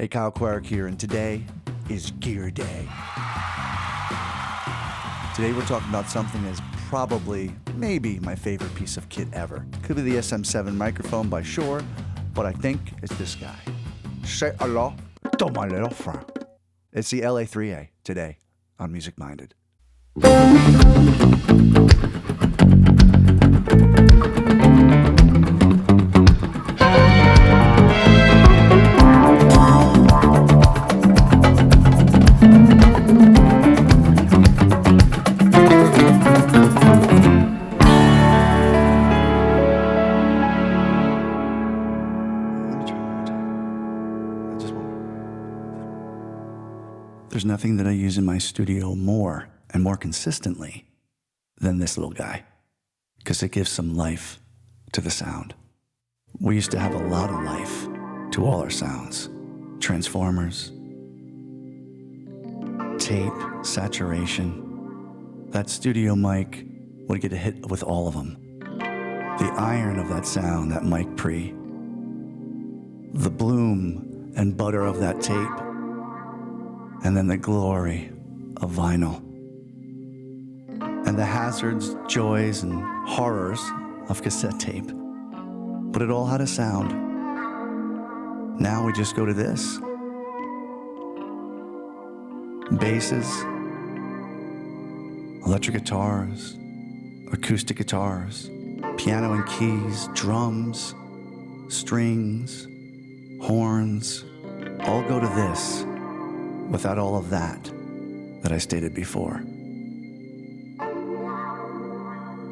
Hey, Kyle Querec here, and today is Gear Day. Today we're talking about something that's probably, maybe my favorite piece of kit ever. Could be the SM7 microphone by Shure, but I think it's this guy. Say hello to my little friend. It's the LA3A today on Music Minded. There's nothing that I use in my studio more and more consistently than this little guy, because it gives some life to the sound. We used to have a lot of life to all our sounds. Transformers, tape, saturation. That studio mic would get a hit with all of them. The iron of that sound, that mic pre. The bloom and butter of that tape. And then the glory of vinyl. And the hazards, joys, and horrors of cassette tape. But it all had a sound. Now we just go to this. Basses, electric guitars, acoustic guitars, piano and keys, drums, strings, horns, all go to this. Without all of that I stated before.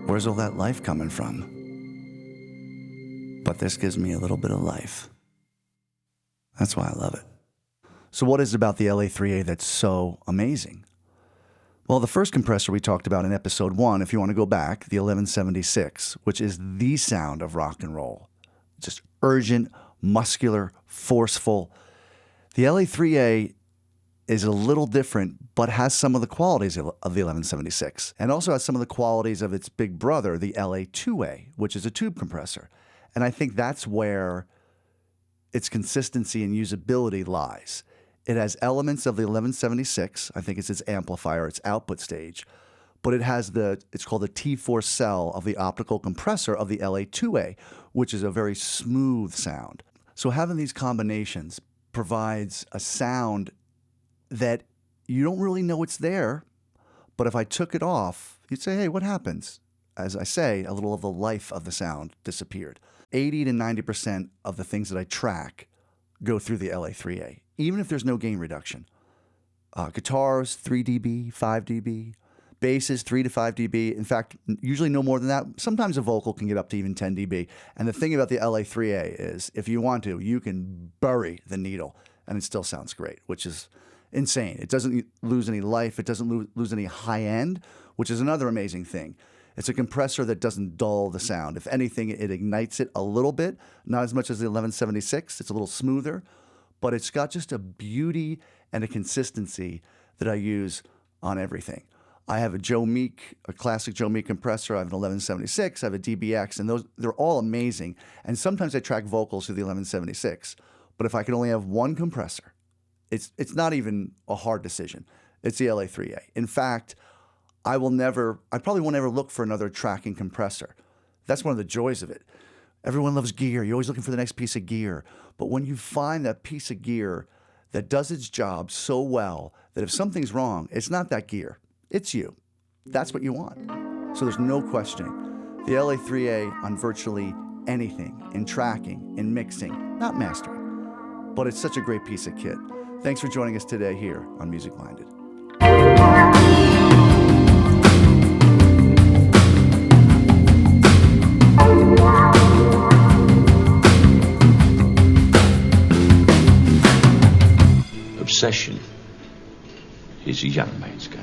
Where's all that life coming from? But this gives me a little bit of life. That's why I love it. So what is it about the LA3A that's so amazing? Well, the first compressor we talked about in episode 1, if you want to go back, the 1176, which is the sound of rock and roll. Just urgent, muscular, forceful. The LA3A is a little different, but has some of the qualities of the 1176, and also has some of the qualities of its big brother, the LA2A, which is a tube compressor. And I think that's where its consistency and usability lies. It has elements of the 1176. I think it's its amplifier, its output stage, but it has it's called the T4 cell of the optical compressor of the LA2A, which is a very smooth sound. So having these combinations provides a sound that you don't really know it's there, but if I took it off, you'd say, hey, what happens? As I say, a little of the life of the sound disappeared. 80 to 90% of the things that I track go through the LA3A, even if there's no gain reduction. Guitars, 3 dB, 5 dB. Basses, 3 to 5 dB. In fact, usually no more than that. Sometimes a vocal can get up to even 10 dB. And the thing about the LA3A is, if you want to, you can bury the needle and it still sounds great, which is insane. It doesn't lose any life. It doesn't lose any high end, which is another amazing thing. It's a compressor that doesn't dull the sound. If anything, it ignites it a little bit, not as much as the 1176. It's a little smoother, but it's got just a beauty and a consistency that I use on everything. I have a classic Joe Meek compressor. I have an 1176. I have a DBX, and they're all amazing. And sometimes I track vocals through the 1176. But if I can only have one compressor, it's not even a hard decision. It's the LA3A. In fact, I probably won't ever look for another tracking compressor. That's one of the joys of it. Everyone loves gear. You're always looking for the next piece of gear. But when you find that piece of gear that does its job so well that if something's wrong, it's not that gear. It's you. That's what you want. So there's no questioning. The LA3A on virtually anything, in tracking, in mixing, not mastering. But it's such a great piece of kit. Thanks for joining us today here on Music Minded. Obsession is a young man's game.